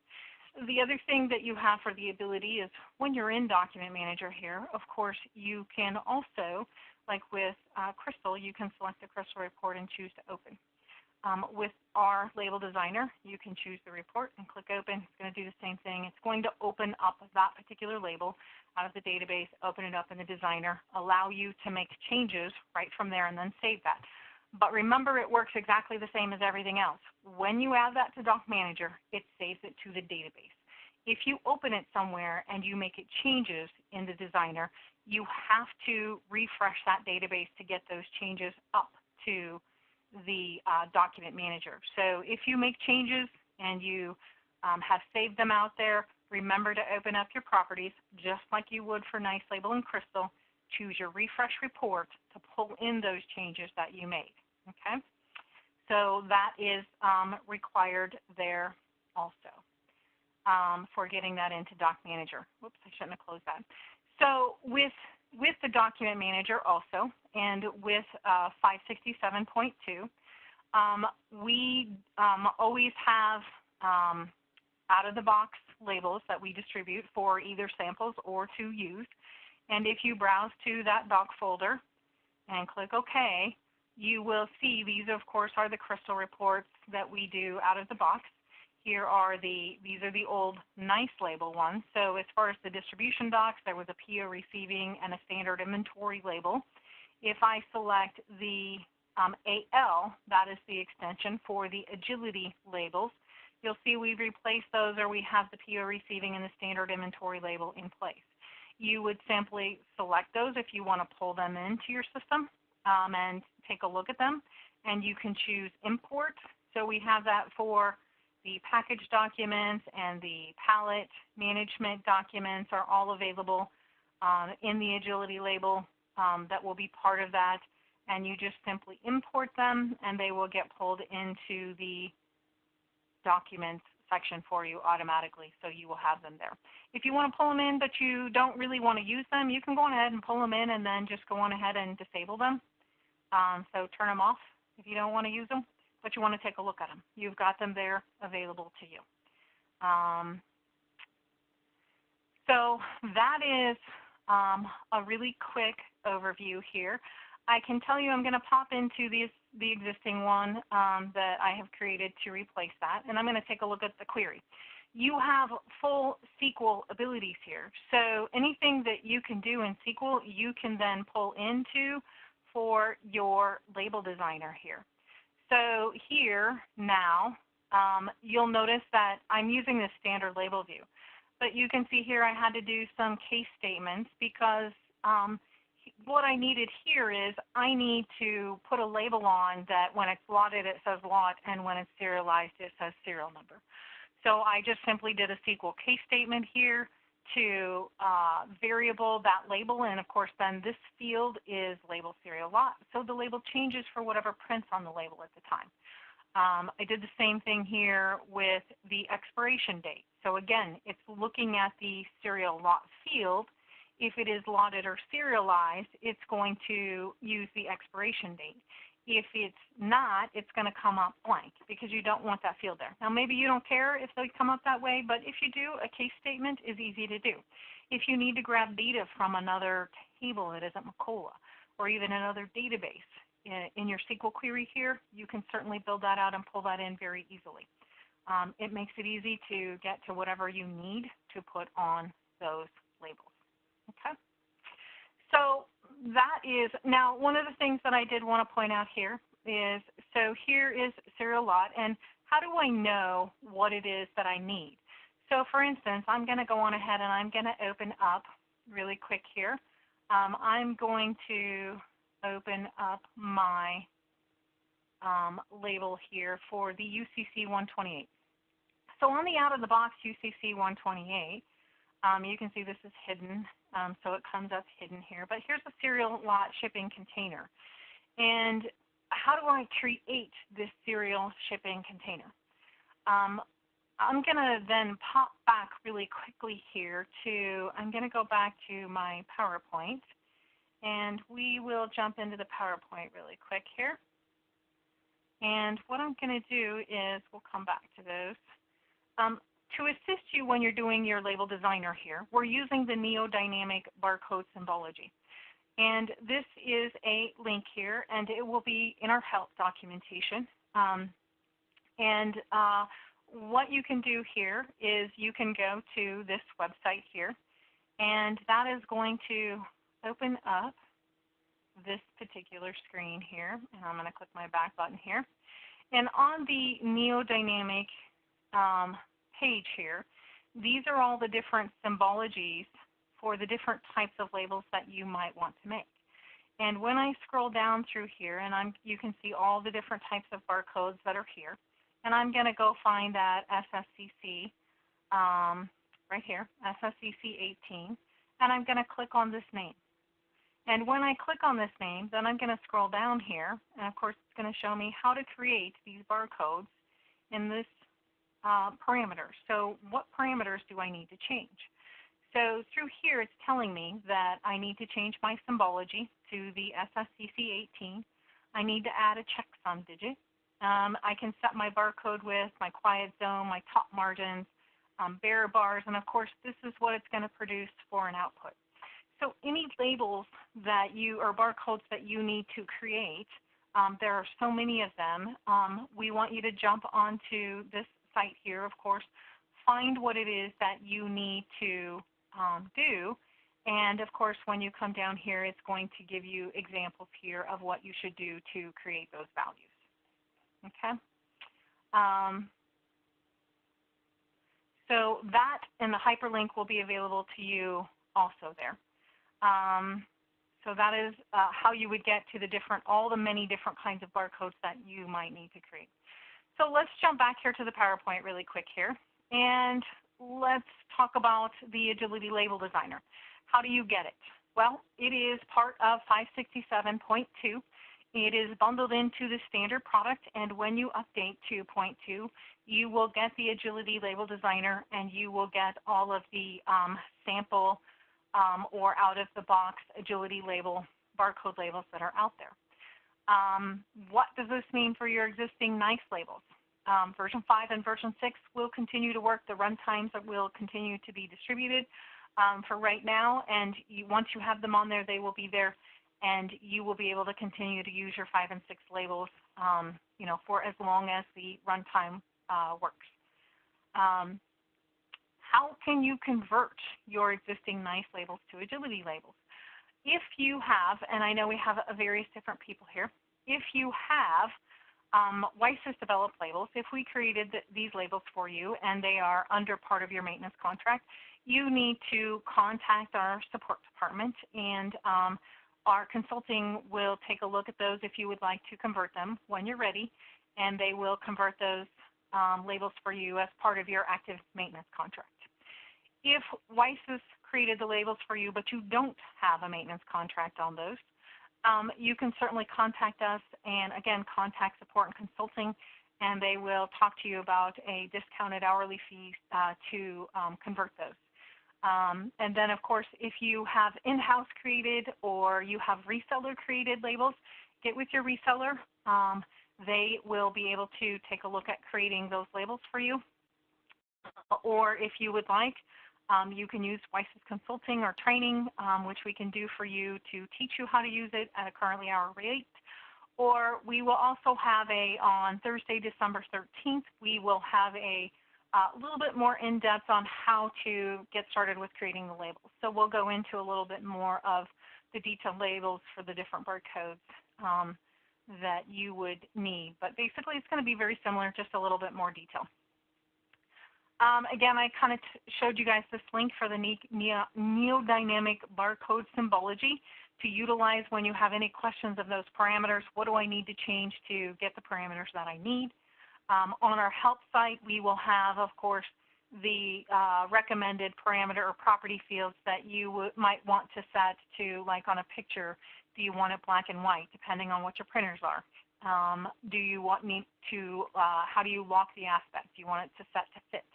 The other thing that you have for the ability is when you're in Document Manager here, of course, you can also, like with Crystal, you can select the Crystal report and choose to open. With our label designer, you can choose the report and click open. It's going to do the same thing. It's going to open up that particular label out of the database, open it up in the designer, allow you to make changes right from there, and then save that. But remember, it works exactly the same as everything else. When you add that to Doc Manager, it saves it to the database. If you open it somewhere and you make it changes in the designer, you have to refresh that database to get those changes up to the Document Manager. So if you make changes and you have saved them out there, remember to open up your properties just like you would for NiceLabel and Crystal. Choose your refresh report to pull in those changes that you made. Okay? So that is required there also for getting that into Doc Manager. Whoops, I shouldn't have closed that. So with the Document Manager also, and with 567.2, we always have out-of-the-box labels that we distribute for either samples or to use. And if you browse to that doc folder and click OK, you will see these, of course, are the Crystal reports that we do out of the box. These are the old NiceLabel ones. So as far as the distribution docs, there was a PO receiving and a standard inventory label. If I select the AL, that is the extension for the agility labels, you'll see we've replaced those, or we have the PO receiving and the standard inventory label in place. You would simply select those if you want to pull them into your system and take a look at them, and you can choose import. So we have that for the package documents, and the palette management documents are all available in the agility label that will be part of that, and you just simply import them and they will get pulled into the documents section for you automatically, so you will have them there. If you want to pull them in but you don't really want to use them, you can go on ahead and pull them in and then just go on ahead and disable them. So turn them off if you don't want to use them, but you want to take a look at them. You've got them there available to you. So that is a really quick overview here. I can tell you I'm going to pop into the existing one that I have created to replace that, and I'm going to take a look at the query. You have full SQL abilities here, so anything that you can do in SQL, you can then pull into for your label designer here. So here now, you'll notice that I'm using this standard label view, but you can see here I had to do some case statements because what I needed here is I need to put a label on that when it's lotted it says lot, and when it's serialized it says serial number. So I just simply did a SQL case statement here to variable that label, and of course then this field is label serial lot, so the label changes for whatever prints on the label at the time. I did the same thing here with the expiration date. So again, it's looking at the serial lot field. If it is lotted or serialized, it's going to use the expiration date. If it's not, it's going to come up blank because you don't want that field there. Now, maybe you don't care if they come up that way, but if you do, a case statement is easy to do. If you need to grab data from another table that isn't Macola or even another database in your SQL query here, you can certainly build that out and pull that in very easily. It makes it easy to get to whatever you need to put on those labels. Okay, so that is, now one of the things that I did want to point out here is, so here is serial lot, and how do I know what it is that I need? So for instance, I'm going to go on ahead and I'm going to open up really quick here. I'm going to open up my label here for the UCC 128. So on the out-of-the-box UCC 128, you can see this is hidden, so it comes up hidden here. But here's a serial lot shipping container. And how do I create this serial shipping container? I'm going to then pop back really quickly here to, I'm going to go back to my PowerPoint, and we will jump into the PowerPoint really quick here. And what I'm going to do is we'll come back to those. To assist you when you're doing your label designer here, we're using the Neo-Dynamic Barcode Symbology. And this is a link here, and it will be in our help documentation. What you can do here is you can go to this website here, and that is going to open up this particular screen here. And I'm going to click my back button here. And on the Neo-Dynamic page here, these are all the different symbologies for the different types of labels that you might want to make. And when I scroll down through here, and you can see all the different types of barcodes that are here. And I'm going to go find that SSCC right here, SSCC 18, and I'm going to click on this name. And when I click on this name, then I'm going to scroll down here, and of course it's going to show me how to create these barcodes in this parameter. So what parameters do I need to change? So through here it's telling me that I need to change my symbology to the SSCC 18. I need to add a checksum digit. I can set my barcode with my quiet zone, my top margins, bearer bars, and of course this is what it's going to produce for an output. So any labels that you, or barcodes that you need to create, there are so many of them. We want you to jump onto this site here, of course, find what it is that you need to do, and of course when you come down here it's going to give you examples here of what you should do to create those values. Okay. So that and the hyperlink will be available to you also there. So that is how you would get to the all the many different kinds of barcodes that you might need to create. So let's jump back here to the PowerPoint really quick here, and let's talk about the Agility Label Designer. How do you get it? Well, it is part of 567.2. It is bundled into the standard product, and when you update to 0.2, you will get the Agility Label Designer, and you will get all of the sample or out-of-the-box Agility label, barcode labels that are out there. What does this mean for your existing NICE labels? Version 5 and version 6 will continue to work. The runtimes will continue to be distributed for right now, and once you have them on there, they will be there, and you will be able to continue to use your 5 and 6 labels, for as long as the runtime works. How can you convert your existing NICE labels to Agility labels? If you have, and I know we have various different people here, if you have WiSys developed labels, if we created these labels for you and they are under part of your maintenance contract, you need to contact our support department, and our consulting will take a look at those if you would like to convert them when you're ready, and they will convert those labels for you as part of your active maintenance contract. If WiSys created the labels for you but you don't have a maintenance contract on those, you can certainly contact us, and again, contact support and consulting, and they will talk to you about a discounted hourly fee to convert those. And then, of course, if you have in-house created or you have reseller created labels, get with your reseller. They will be able to take a look at creating those labels for you. Or if you would like, you can use WiSys consulting or training, which we can do for you to teach you how to use it at a currently hour rate. Or we will also have on Thursday, December 13th, we will have a little bit more in-depth on how to get started with creating the labels. So we'll go into a little bit more of the detailed labels for the different barcodes that you would need. But basically, it's going to be very similar, just a little bit more detail. Again, I kind of showed you guys this link for the Neo-Dynamic Barcode Symbology. to utilize when you have any questions of those parameters. What do I need to change to get the parameters that I need? On our help site, we will have, of course, the recommended parameter or property fields that you might want to set to, like on a picture, do you want it black and white, depending on what your printers are? Do you want me to, how do you lock the aspect? Do you want it to set to fit?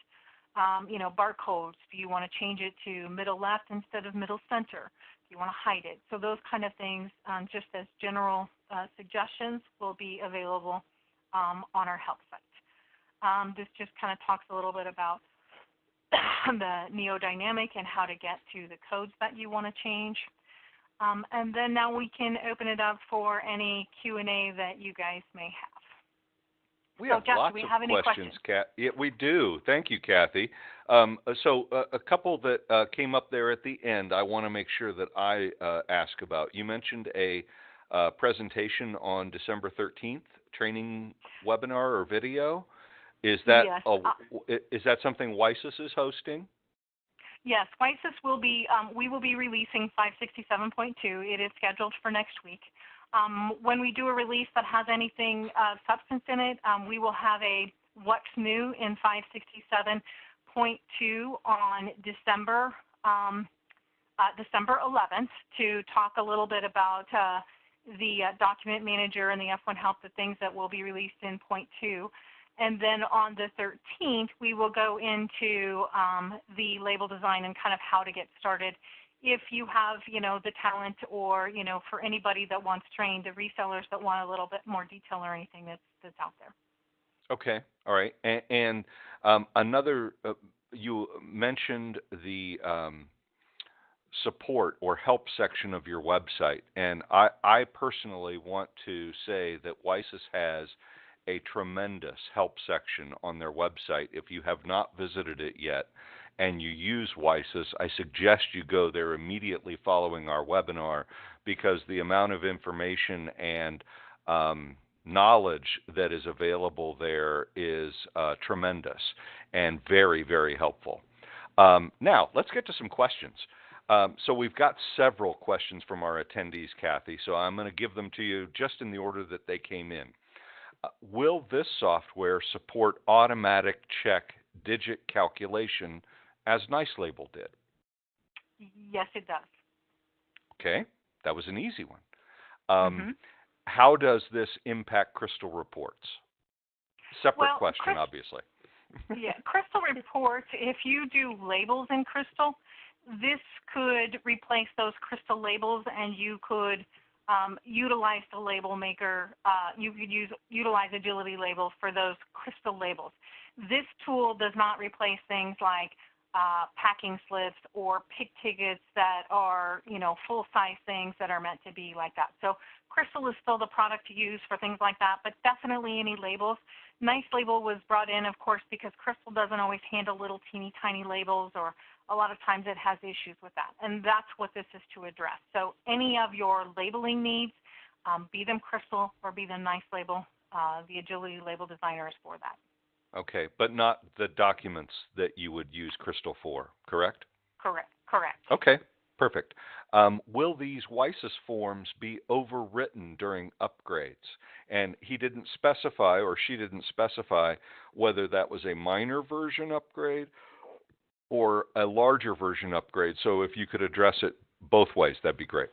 Barcodes, do you want to change it to middle left instead of middle center? Do you want to hide it? So those kind of things, just as general suggestions, will be available on our help site. This just kind of talks a little bit about the Neodynamic and how to get to the codes that you want to change. And then now we can open it up for any Q&A that you guys may have. We have Jeff, lots do we of have any questions, Kat. Yeah, we do. Thank you, Kathie. So a couple that came up there at the end, I want to make sure that I ask about. You mentioned a presentation on December 13th, training webinar or video. Is that yes. Is that something WiSys is hosting? Yes, WiSys will be, we will be releasing 567.2. It is scheduled for next week. When we do a release that has anything of substance in it, we will have a What's New in 567.2 on December 11th to talk a little bit about the document manager and the F1 help, the things that will be released in point 2. And then on the 13th, we will go into the label design and kind of how to get started. If you have, the talent or, for anybody that wants trained, the resellers that want a little bit more detail or anything that's out there. Okay. All right. And another, you mentioned the support or help section of your website. And I personally want to say that WiSys has a tremendous help section on their website. If you have not visited it yet and you use WiSys, I suggest you go there immediately following our webinar, because the amount of information and knowledge that is available there is tremendous and very, very helpful. Now, let's get to some questions. So we've got several questions from our attendees, Kathie, so I'm going to give them to you just in the order that they came in. Will this software support automatic check digit calculation as NiceLabel did? Yes, it does. Okay, that was an easy one. How does this impact Crystal reports? Separate question, obviously. Yeah, Crystal reports, if you do labels in Crystal, this could replace those Crystal labels, and you could utilize the label maker. You could utilize Agility Label for those Crystal labels. This tool does not replace things like packing slips or pick tickets that are, full-size things that are meant to be like that. So Crystal is still the product to use for things like that, but definitely any labels. NiceLabel was brought in, of course, because Crystal doesn't always handle little teeny tiny labels, or a lot of times it has issues with that, and that's what this is to address. So any of your labeling needs, be them Crystal or be them NiceLabel, the Agility Label Designer is for that. Okay, but not the documents that you would use Crystal for, correct? Correct. Okay, perfect. Will these WiSys forms be overwritten during upgrades? And he didn't specify, or she didn't specify, whether that was a minor version upgrade or a larger version upgrade. So if you could address it both ways, that'd be great.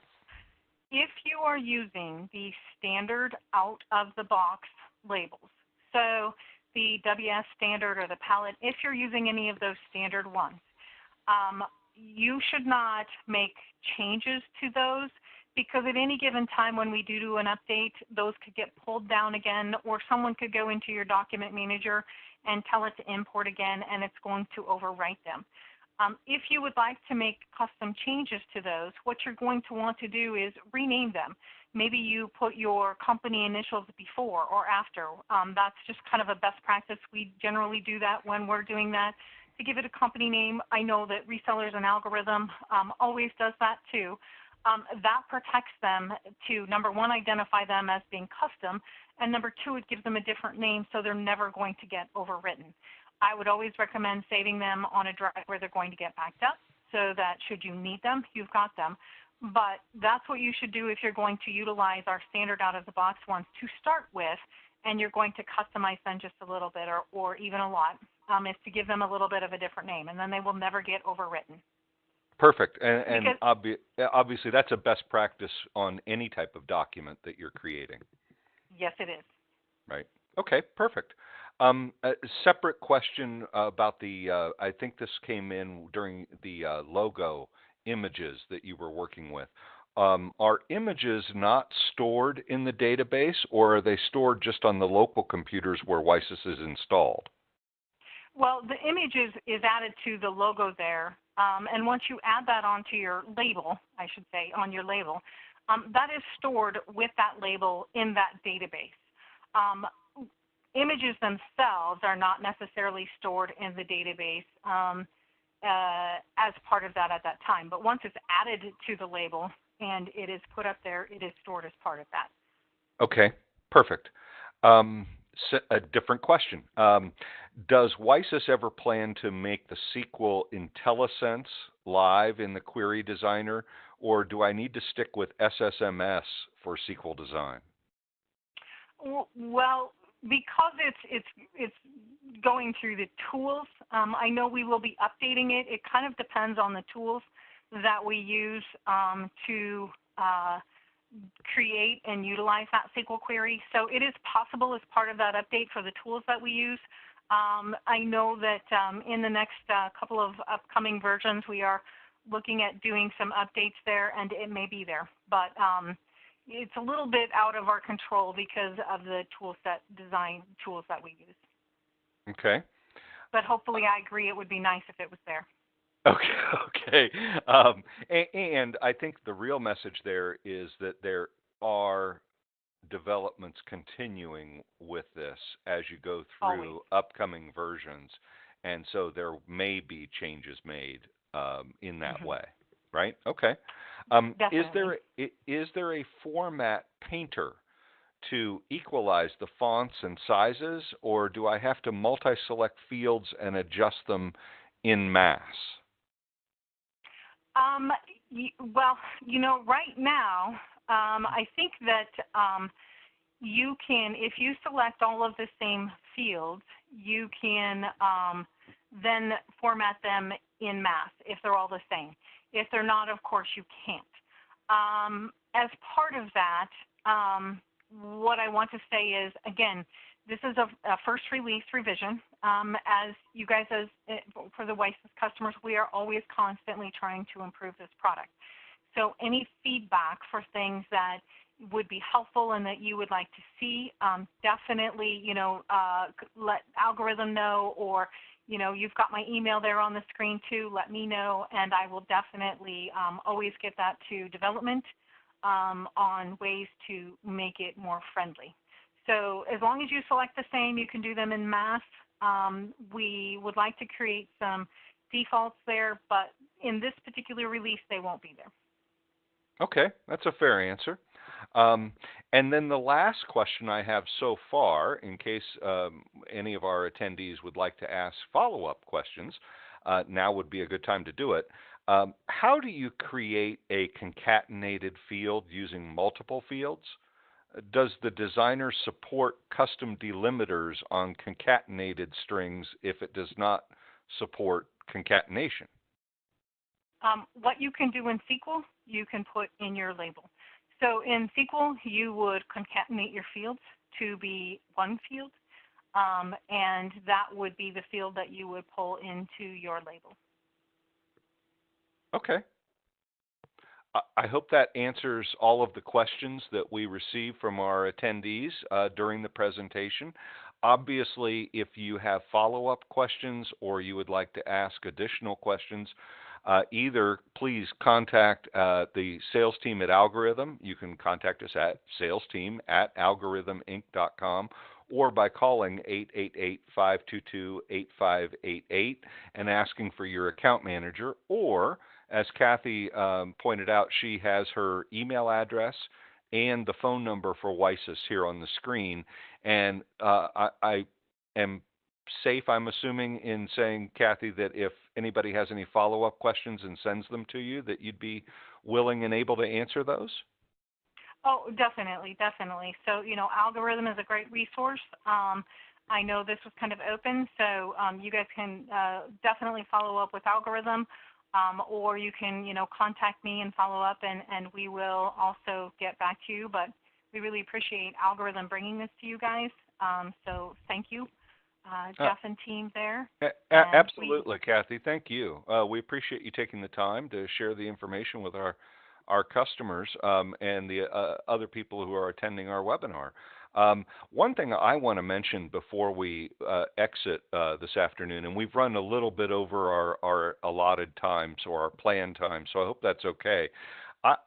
If you are using the standard out-of-the-box labels, so the WS standard or the palette, if you're using any of those standard ones, you should not make changes to those, because at any given time when we do an update, those could get pulled down again, or someone could go into your document manager and tell it to import again, and it's going to overwrite them. If you would like to make custom changes to those, what you're going to want to do is rename them. Maybe you put your company initials before or after. That's just kind of a best practice. We generally do that when we're doing that, to give it a company name. I know that Resellers and Algorithm always does that too. That protects them to, number one, identify them as being custom, and number two, it gives them a different name so they're never going to get overwritten. I would always recommend saving them on a drive where they're going to get backed up, so that should you need them, you've got them. But that's what you should do if you're going to utilize our standard out-of-the-box ones to start with, and you're going to customize them just a little bit or even a lot, is to give them a little bit of a different name, and then they will never get overwritten. Perfect. And obviously that's a best practice on any type of document that you're creating. Yes, it is. Right. Okay, perfect. A separate question about the, I think this came in during the logo images that you were working with. Are images not stored in the database, or are they stored just on the local computers where WiSys is installed? Well, the image is added to the logo there, and once you add that onto your label, I should say, on your label, that is stored with that label in that database. Images themselves are not necessarily stored in the database as part of that at that time, but once it's added to the label and it is put up there, it is stored as part of that. Okay, perfect. A different question. Does WiSys ever plan to make the SQL IntelliSense live in the Query Designer, or do I need to stick with SSMS for SQL design? Well, because it's going through the tools, I know we will be updating it. It kind of depends on the tools that we use to create and utilize that SQL query. So it is possible as part of that update for the tools that we use. I know that in the next couple of upcoming versions, we are looking at doing some updates there, and it may be there. But it's a little bit out of our control because of the tool set design tools that we use. Okay. But hopefully, I agree, it would be nice if it was there. Okay. And I think the real message there is that there are developments continuing with this as you go through upcoming versions, and so there may be changes made in that way, right? Okay. Is there a format painter to equalize the fonts and sizes, or do I have to multi-select fields and adjust them in mass? Well, right now, I think that you can, if you select all of the same fields, you can then format them in mass if they're all the same. If they're not, of course, you can't. As part of that, what I want to say is, again, this is a first release revision. As you guys, for the WiSys customers, we are always constantly trying to improve this product. So any feedback for things that would be helpful and that you would like to see, definitely, let algorithm know, or, you've got my email there on the screen too. Let me know, and I will definitely always get that to development on ways to make it more friendly. So as long as you select the same, you can do them in mass. We would like to create some defaults there, but in this particular release, they won't be there. Okay, that's a fair answer. And then the last question I have so far, in case any of our attendees would like to ask follow-up questions, now would be a good time to do it. How do you create a concatenated field using multiple fields? Does the designer support custom delimiters on concatenated strings if it does not support concatenation? What you can do in SQL, you can put in your label. So in SQL, you would concatenate your fields to be one field, and that would be the field that you would pull into your label. Okay. I hope that answers all of the questions that we received from our attendees during the presentation. Obviously, if you have follow-up questions or you would like to ask additional questions, either please contact the sales team at Algorithm. You can contact us at salesteam@algorithminc.com, or by calling 888-522-8588 and asking for your account manager, or as Kathie pointed out, she has her email address and the phone number for WiSys here on the screen. And I am safe, I'm assuming, in saying, Kathie, that if anybody has any follow-up questions and sends them to you, that you'd be willing and able to answer those? Oh, definitely, definitely. So, Algorithm is a great resource. I know this was kind of open, so you guys can definitely follow up with Algorithm, or you can, contact me and follow up, and we will also get back to you. But we really appreciate Algorithm bringing this to you guys. So thank you, Uh, Jeff and team there. Absolutely, Kathie. Thank you. We appreciate you taking the time to share the information with our customers and the other people who are attending our webinar. One thing I want to mention before we exit this afternoon, and we've run a little bit over our allotted time, so our planned time, so I hope that's okay.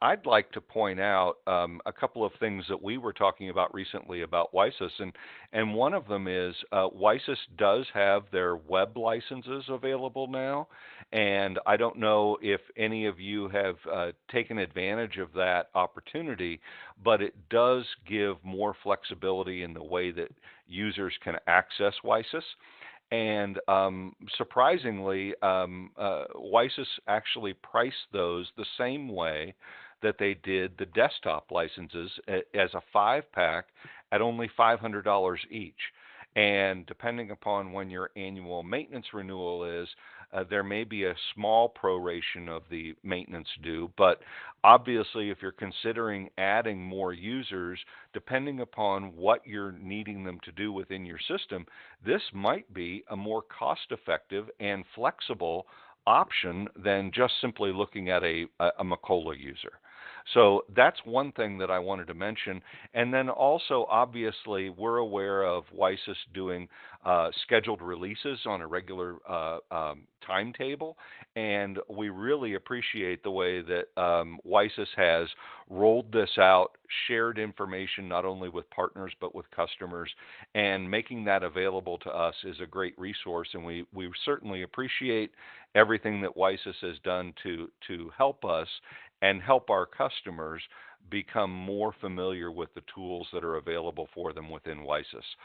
I'd like to point out a couple of things that we were talking about recently about WiSys, and one of them is WiSys does have their web licenses available now, and I don't know if any of you have taken advantage of that opportunity, but it does give more flexibility in the way that users can access WiSys. And surprisingly, WiSys actually priced those the same way that they did the desktop licenses as a 5-pack at only $500 each. And depending upon when your annual maintenance renewal is, there may be a small proration of the maintenance due, but obviously if you're considering adding more users, depending upon what you're needing them to do within your system, this might be a more cost-effective and flexible option than just simply looking at a Macola user. So that's one thing that I wanted to mention. And then also, obviously, we're aware of WiSys doing scheduled releases on a regular timetable, and we really appreciate the way that WiSys has rolled this out, shared information not only with partners but with customers, and making that available to us is a great resource, and we certainly appreciate everything that WiSys has done to help us and help our customers become more familiar with the tools that are available for them within WiSys.